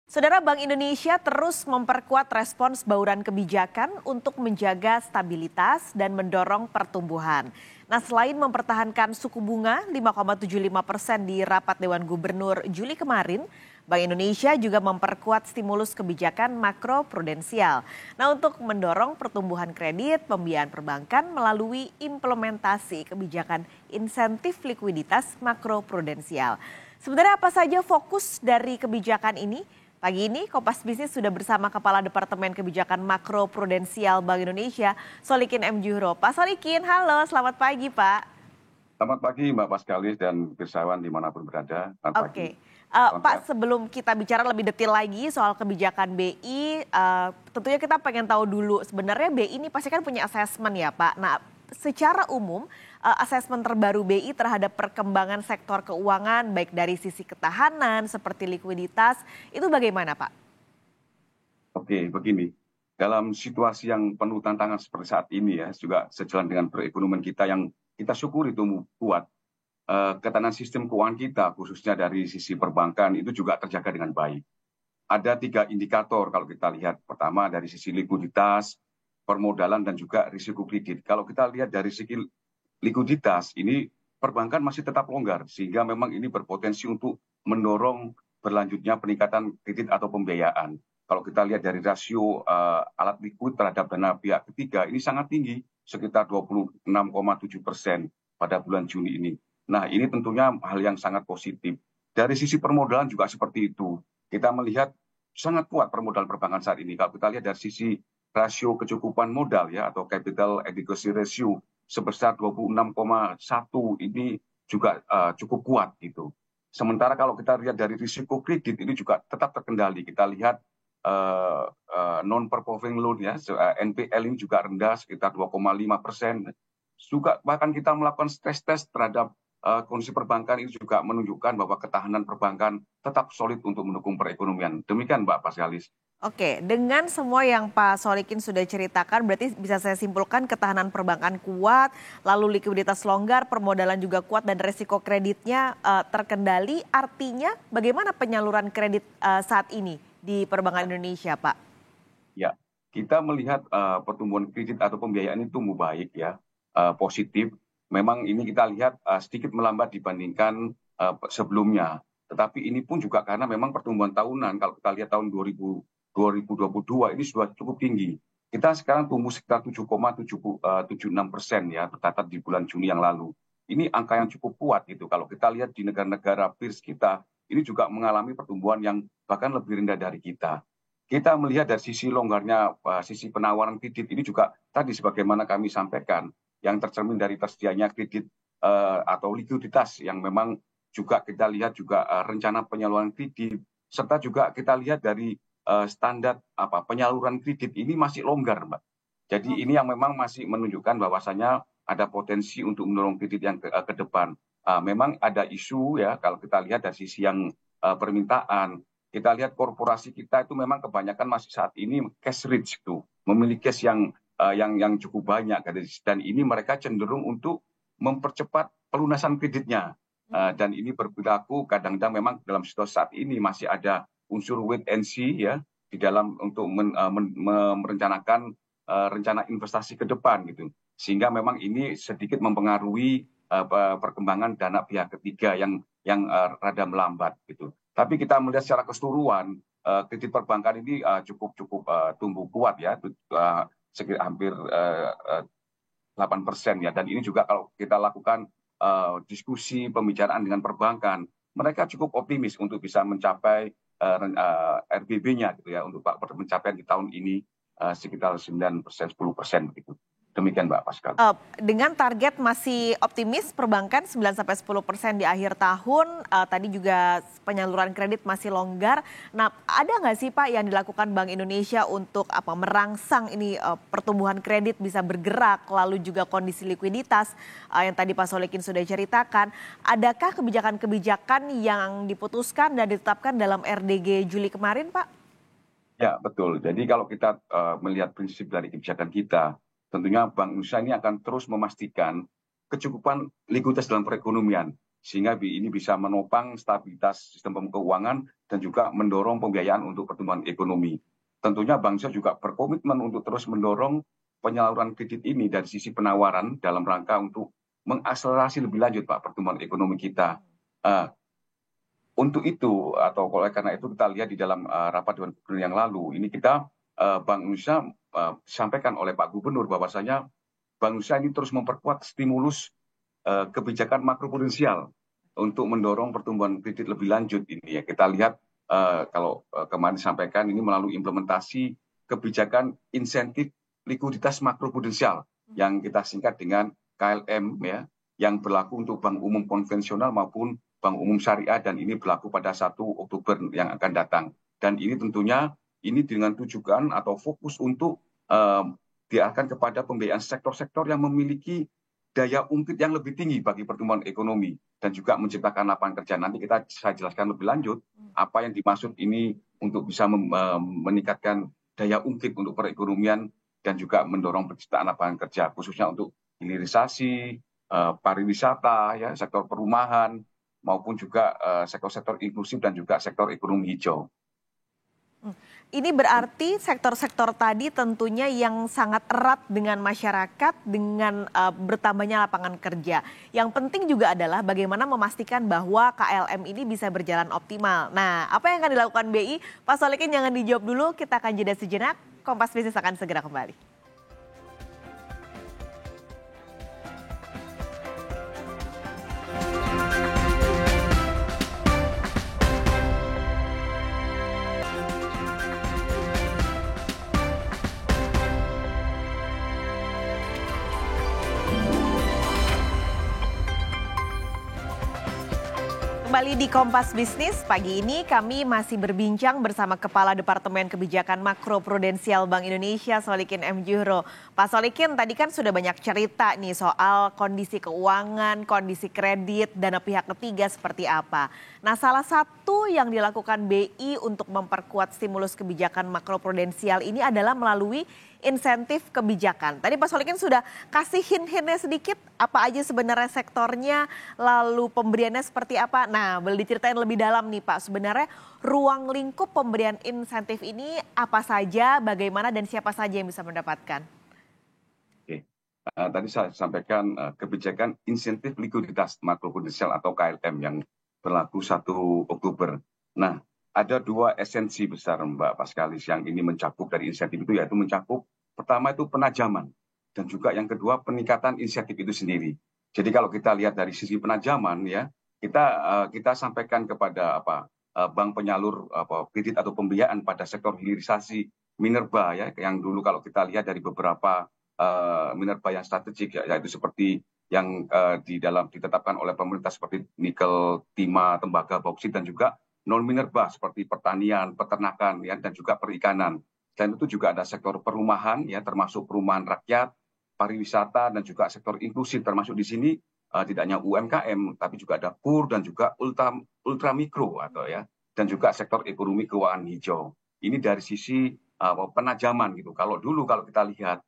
Saudara, Bank Indonesia terus memperkuat respons bauran kebijakan untuk menjaga stabilitas dan mendorong pertumbuhan. Nah, selain mempertahankan suku bunga 5,75% di rapat Dewan Gubernur Juli kemarin, Bank Indonesia juga memperkuat stimulus kebijakan makro prudensial. Nah, untuk mendorong pertumbuhan kredit, pembiayaan perbankan melalui implementasi kebijakan insentif likuiditas makro prudensial. Sebenarnya apa saja fokus dari kebijakan ini? Pagi ini Kompas Bisnis sudah bersama Kepala Departemen Kebijakan Makro Prudensial Bank Indonesia, Solikin M. Juhro. Pak Solikin, halo, selamat pagi Pak. Selamat pagi Mbak Paskalis dan Pirsawan dimanapun berada. Selamat pagi. Oke, Salam Pak, sehat. sebelum kita bicara lebih detail lagi soal kebijakan BI, tentunya kita pengen tahu dulu sebenarnya BI ini pasti kan punya asesmen ya Pak. Nah, secara umum asesmen terbaru BI terhadap perkembangan sektor keuangan baik dari sisi ketahanan seperti likuiditas itu bagaimana Pak? Oke, begini. Dalam situasi yang penuh tantangan seperti saat ini ya, juga sejalan dengan perekonomian kita yang kita syukuri tumbuh kuat, ketahanan sistem keuangan kita khususnya dari sisi perbankan itu juga terjaga dengan baik. Ada 3 indikator kalau kita lihat. Pertama dari sisi likuiditas, permodalan dan juga risiko kredit. Kalau kita lihat dari sisi likuiditas ini perbankan masih tetap longgar sehingga memang ini berpotensi untuk mendorong berlanjutnya peningkatan kredit atau pembiayaan. Kalau kita lihat dari rasio alat likuid terhadap dana pihak ketiga ini sangat tinggi, sekitar 26,7% pada bulan Juni ini. Nah, ini tentunya hal yang sangat positif. Dari sisi permodalan juga seperti itu. Kita melihat sangat kuat permodalan perbankan saat ini. Kalau kita lihat dari sisi rasio kecukupan modal ya atau capital adequacy ratio sebesar 26,1 ini juga cukup kuat gitu. Sementara kalau kita lihat dari risiko kredit ini juga tetap terkendali. Kita lihat non performing loan ya NPL ini juga rendah sekitar 2,5%. Juga bahkan kita melakukan stress test terhadap kondisi perbankan ini juga menunjukkan bahwa ketahanan perbankan tetap solid untuk mendukung perekonomian. Demikian Mbak Paskalis. Oke, dengan semua yang Pak Solikin sudah ceritakan, berarti bisa saya simpulkan ketahanan perbankan kuat, lalu likuiditas longgar, permodalan juga kuat, dan resiko kreditnya terkendali. Artinya bagaimana penyaluran kredit saat ini di perbankan Indonesia, Pak? Ya, kita melihat pertumbuhan kredit atau pembiayaan itu tumbuh baik ya, positif. Memang ini kita lihat sedikit melambat dibandingkan sebelumnya. Tetapi ini pun juga karena memang pertumbuhan tahunan, kalau kita lihat tahun 2022 ini sudah cukup tinggi. Kita sekarang tumbuh sekitar 7,76% ya, tercatat di bulan Juni yang lalu. Ini angka yang cukup kuat gitu. Kalau kita lihat di negara-negara peers kita, ini juga mengalami pertumbuhan yang bahkan lebih rendah dari kita. Kita melihat dari sisi longgarnya sisi penawaran kredit ini juga tadi sebagaimana kami sampaikan yang tercermin dari tersedianya kredit atau likuiditas yang memang juga kita lihat juga rencana penyaluran kredit serta juga kita lihat dari standar penyaluran kredit ini masih longgar, Mbak. Jadi ini yang memang masih menunjukkan bahwasanya ada potensi untuk mendorong kredit yang ke depan. Memang ada isu ya kalau kita lihat dari sisi yang permintaan. Kita lihat korporasi kita itu memang kebanyakan masih saat ini cash rich itu, memiliki cash yang cukup banyak dan ini mereka cenderung untuk mempercepat pelunasan kreditnya. Dan ini berlaku kadang-kadang memang dalam situasi saat ini masih ada unsur wait and see ya di dalam untuk merencanakan rencana investasi ke depan gitu. Sehingga memang ini sedikit mempengaruhi perkembangan dana pihak ketiga yang rada melambat gitu. Tapi kita melihat secara keseluruhan kredit perbankan ini cukup tumbuh kuat ya, sekitar hampir 8% ya. Dan ini juga kalau kita lakukan diskusi pembicaraan dengan perbankan, mereka cukup optimis untuk bisa mencapai RBB-nya gitu ya, untuk pencapaian di tahun ini sekitar 9%, 10% begitu. Demikian Mbak Pascal. Dengan target masih optimis perbankan 9-10% di akhir tahun, tadi juga penyaluran kredit masih longgar. Nah, ada nggak sih Pak yang dilakukan Bank Indonesia untuk merangsang ini pertumbuhan kredit bisa bergerak, lalu juga kondisi likuiditas yang tadi Pak Solikin sudah ceritakan. Adakah kebijakan-kebijakan yang diputuskan dan ditetapkan dalam RDG Juli kemarin Pak? Ya, betul. Jadi kalau kita melihat prinsip dari kebijakan kita, tentunya Bank Indonesia ini akan terus memastikan kecukupan likuiditas dalam perekonomian. sehingga ini bisa menopang stabilitas sistem keuangan dan juga mendorong pembiayaan untuk pertumbuhan ekonomi. Tentunya Bank Indonesia juga berkomitmen untuk terus mendorong penyaluran kredit ini dari sisi penawaran dalam rangka untuk mengakselerasi lebih lanjut Pak pertumbuhan ekonomi kita. Untuk itu atau oleh karena itu kita lihat di dalam rapat Dewan Gubernur yang lalu ini kita Bank Indonesia disampaikan oleh Pak Gubernur bahwasanya Bank Indonesia ini terus memperkuat stimulus kebijakan makroprudensial untuk mendorong pertumbuhan kredit lebih lanjut ini ya. Kita lihat kalau kemarin disampaikan ini melalui implementasi kebijakan insentif likuiditas makroprudensial yang kita singkat dengan KLM ya, yang berlaku untuk bank umum konvensional maupun bank umum syariah, dan ini berlaku pada 1 Oktober yang akan datang. Dan ini tentunya ini dengan tujuan atau fokus untuk diarahkan kepada pembiayaan sektor-sektor yang memiliki daya ungkit yang lebih tinggi bagi pertumbuhan ekonomi dan juga menciptakan lapangan kerja. Nanti saya jelaskan lebih lanjut apa yang dimaksud ini untuk bisa meningkatkan daya ungkit untuk perekonomian dan juga mendorong penciptaan lapangan kerja khususnya untuk hilirisasi, pariwisata, ya, sektor perumahan, maupun juga sektor-sektor inklusif dan juga sektor ekonomi hijau. Ini berarti sektor-sektor tadi tentunya yang sangat erat dengan masyarakat, dengan bertambahnya lapangan kerja. Yang penting juga adalah bagaimana memastikan bahwa KLM ini bisa berjalan optimal. Nah, apa yang akan dilakukan BI? Pak Solikin jangan dijawab dulu, kita akan jeda sejenak. Kompas Bisnis akan segera kembali. Kembali di Kompas Bisnis, pagi ini kami masih berbincang bersama Kepala Departemen Kebijakan Makroprudensial Bank Indonesia, Solikin M. Juhro. Pak Solikin, tadi kan sudah banyak cerita nih soal kondisi keuangan, kondisi kredit, dana pihak ketiga seperti apa. Nah, salah satu yang dilakukan BI untuk memperkuat stimulus kebijakan makroprudensial ini adalah melalui insentif kebijakan. Tadi Pak Solikin sudah kasih hint-hintnya sedikit, apa aja sebenarnya sektornya, lalu pemberiannya seperti apa. Nah, boleh diceritain lebih dalam nih Pak, sebenarnya ruang lingkup pemberian insentif ini apa saja, bagaimana dan siapa saja yang bisa mendapatkan? Oke. Tadi saya sampaikan kebijakan insentif likuiditas makroprudensial atau KLM yang berlaku 1 Oktober. Nah, ada 2 esensi besar Mbak Paskalis yang ini mencakup dari insentif itu, yaitu mencakup pertama itu penajaman dan juga yang kedua peningkatan insentif itu sendiri. Jadi kalau kita lihat dari sisi penajaman ya, kita sampaikan kepada bank penyalur kredit atau pembiayaan pada sektor hilirisasi minerba ya, yang dulu kalau kita lihat dari beberapa minerba yang strategik ya, yaitu seperti yang ditetapkan oleh pemerintah seperti nikel, timah, tembaga, bauksit, dan juga non minerba seperti pertanian, peternakan ya, dan juga perikanan. Selain itu juga ada sektor perumahan ya, termasuk perumahan rakyat, pariwisata, dan juga sektor inklusif, termasuk di sini tidak hanya UMKM tapi juga ada KUR dan juga ultra mikro atau ya, dan juga sektor ekonomi keuangan hijau. Ini dari sisi penajaman gitu. Kalau kita lihat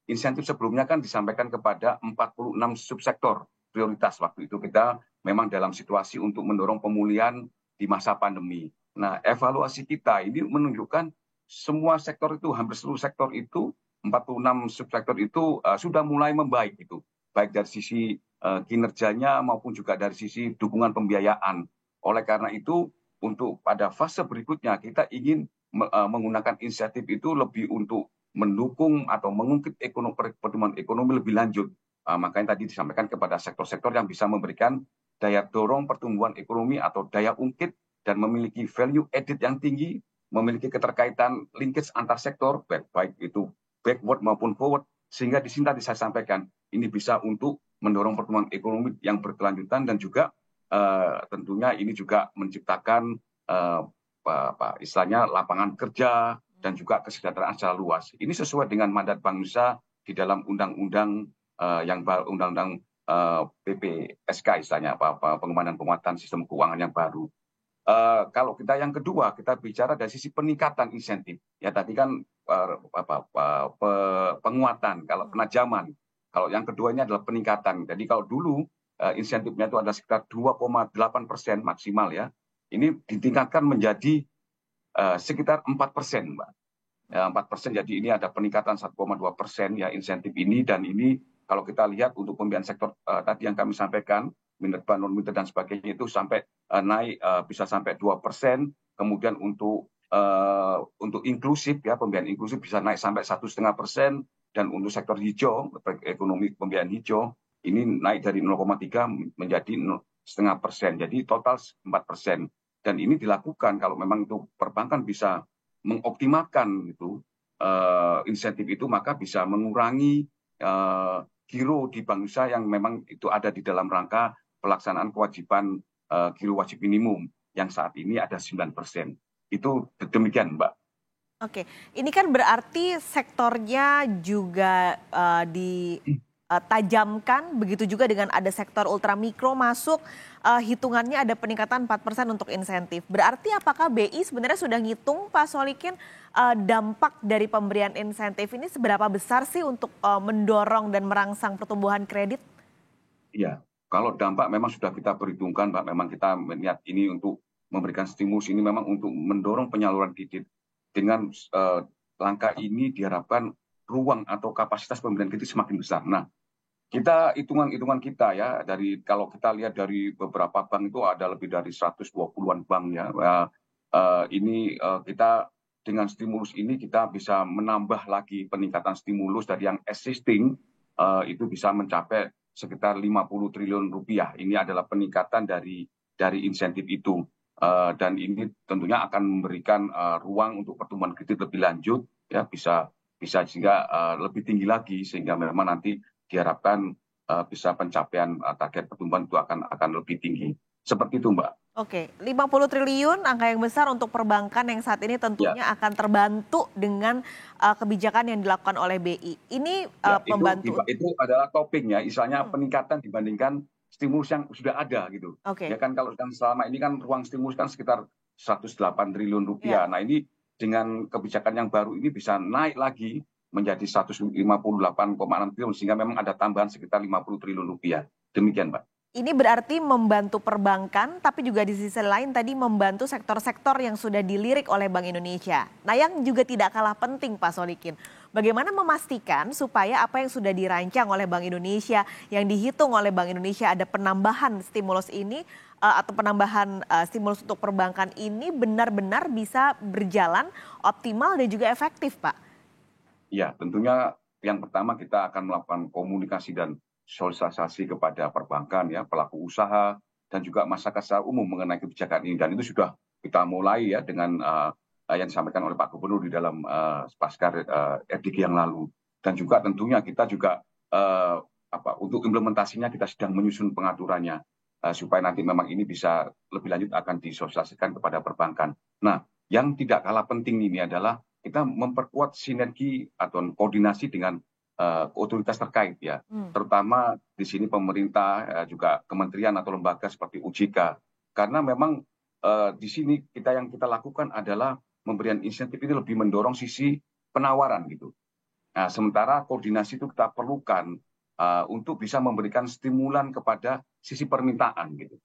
insentif sebelumnya kan disampaikan kepada 46 subsektor prioritas. Waktu itu kita memang dalam situasi untuk mendorong pemulihan di masa pandemi. Nah, evaluasi kita ini menunjukkan semua sektor itu, hampir seluruh sektor itu, 46 subsektor itu sudah mulai membaik gitu. Baik dari sisi kinerjanya maupun juga dari sisi dukungan pembiayaan. Oleh karena itu, untuk pada fase berikutnya kita ingin menggunakan insentif itu lebih untuk mendukung atau mengungkit pertumbuhan ekonomi lebih lanjut. Makanya tadi disampaikan kepada sektor-sektor yang bisa memberikan daya dorong pertumbuhan ekonomi atau daya ungkit dan memiliki value added yang tinggi, memiliki keterkaitan linkage antar sektor, baik itu backward maupun forward, sehingga di sini tadi saya sampaikan ini bisa untuk mendorong pertumbuhan ekonomi yang berkelanjutan dan juga tentunya ini juga menciptakan istilahnya lapangan kerja dan juga kesejahteraan secara luas. Ini sesuai dengan mandat Bank Indonesia di dalam undang-undang undang-undang PPSK istilahnya pengembangan penguatan sistem keuangan yang baru. Kalau kita yang kedua kita bicara dari sisi peningkatan insentif ya, tadi kan penguatan, kalau penajaman. Kalau yang kedua ini adalah peningkatan. Jadi kalau dulu insentifnya itu ada sekitar 2,8% maksimal ya. Ini ditingkatkan menjadi sekitar 4%, Mbak. 4%, jadi ini ada peningkatan 1,2% ya insentif ini, dan ini kalau kita lihat untuk pembiayaan sektor tadi yang kami sampaikan, minerba, non-mineral dan sebagainya itu sampai naik bisa sampai 2%, kemudian untuk inklusif ya, pembiayaan inklusif bisa naik sampai 1,5%, dan untuk sektor hijau, ekonomi pembiayaan hijau ini naik dari 0,3 menjadi 0,5%, jadi total 4%. Dan ini dilakukan kalau memang itu perbankan bisa mengoptimalkan itu insentif itu, maka bisa mengurangi giro di Bank Indonesia yang memang itu ada di dalam rangka pelaksanaan kewajiban giro wajib minimum yang saat ini ada 9%. Itu demikian, Mbak. Oke, ini kan berarti sektornya juga ditajamkan, begitu juga dengan ada sektor ultramikro masuk, hitungannya ada peningkatan 4% untuk insentif. Berarti apakah BI sebenarnya sudah ngitung, Pak Solikin, dampak dari pemberian insentif ini seberapa besar sih untuk mendorong dan merangsang pertumbuhan kredit? Iya, kalau dampak memang sudah kita perhitungkan, Mbak. Memang kita melihat ini untuk memberikan stimulus ini memang untuk mendorong penyaluran kredit. Dengan langkah ini diharapkan ruang atau kapasitas pemberian kredit semakin besar. Nah, kita hitungan kita ya, dari kalau kita lihat dari beberapa bank itu ada lebih dari 120-an bank ya. Ini kita dengan stimulus ini kita bisa menambah lagi peningkatan stimulus dari yang existing, itu bisa mencapai sekitar 50 triliun rupiah. Ini adalah peningkatan dari insentif itu. Dan ini tentunya akan memberikan ruang untuk pertumbuhan kredit lebih lanjut ya, bisa sehingga lebih tinggi lagi, sehingga memang nanti diharapkan bisa pencapaian target pertumbuhan itu akan lebih tinggi. Seperti itu, Mbak. Oke, 50 triliun angka yang besar untuk perbankan yang saat ini tentunya akan terbantu dengan kebijakan yang dilakukan oleh BI. Ini membantu. Itu adalah toppingnya, misalnya peningkatan dibandingkan stimulus yang sudah ada gitu. Ya kan, kalau selama ini kan ruang stimulus kan sekitar 108 triliun rupiah. Nah, ini dengan kebijakan yang baru ini bisa naik lagi menjadi 158,6 triliun, sehingga memang ada tambahan sekitar 50 triliun rupiah. Demikian, Mbak. Ini berarti membantu perbankan, tapi juga di sisi lain tadi membantu sektor-sektor yang sudah dilirik oleh Bank Indonesia. Nah, yang juga tidak kalah penting, Pak Solikin, bagaimana memastikan supaya apa yang sudah dirancang oleh Bank Indonesia, yang dihitung oleh Bank Indonesia ada penambahan stimulus ini, atau penambahan stimulus untuk perbankan ini benar-benar bisa berjalan optimal dan juga efektif, Pak? Ya, tentunya yang pertama kita akan melakukan komunikasi dan sosialisasi kepada perbankan ya, pelaku usaha dan juga masyarakat secara umum mengenai kebijakan ini, dan itu sudah kita mulai ya dengan yang disampaikan oleh Pak Gubernur di dalam pasca RDG yang lalu, dan juga tentunya kita juga untuk implementasinya kita sedang menyusun pengaturannya supaya nanti memang ini bisa lebih lanjut akan disosialisasikan kepada perbankan. Nah, yang tidak kalah penting ini adalah kita memperkuat sinergi atau koordinasi dengan otoritas terkait ya, terutama di sini pemerintah, juga kementerian atau lembaga seperti OJK, karena memang di sini yang kita lakukan adalah memberikan insentif ini lebih mendorong sisi penawaran gitu. Nah, sementara koordinasi itu kita perlukan untuk bisa memberikan stimulan kepada sisi permintaan gitu.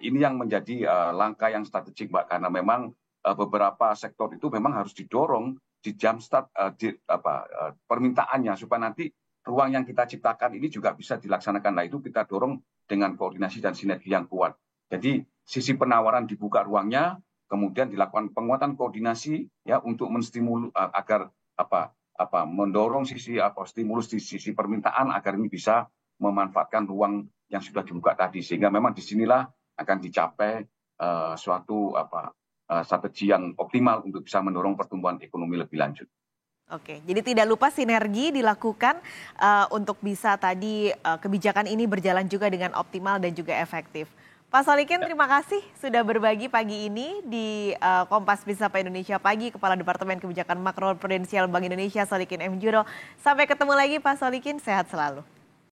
Ini yang menjadi langkah yang strategik, Mbak, karena memang beberapa sektor itu memang harus didorong di jumpstart permintaannya supaya nanti ruang yang kita ciptakan ini juga bisa dilaksanakan. Nah, itu kita dorong dengan koordinasi dan sinergi yang kuat. Jadi sisi penawaran dibuka ruangnya, kemudian dilakukan penguatan koordinasi ya untuk menstimulus agar mendorong sisi stimulus di sisi permintaan agar ini bisa memanfaatkan ruang yang sudah dibuka tadi, sehingga memang disinilah akan dicapai suatu strategi yang optimal untuk bisa mendorong pertumbuhan ekonomi lebih lanjut. Oke, jadi tidak lupa sinergi dilakukan untuk bisa tadi kebijakan ini berjalan juga dengan optimal dan juga efektif. Pak Solikin, terima kasih sudah berbagi pagi ini di Kompas Bisapa Indonesia Pagi, Kepala Departemen Kebijakan Makro Prudensial Bank Indonesia, Solikin M. Juro. Sampai ketemu lagi Pak Solikin, sehat selalu.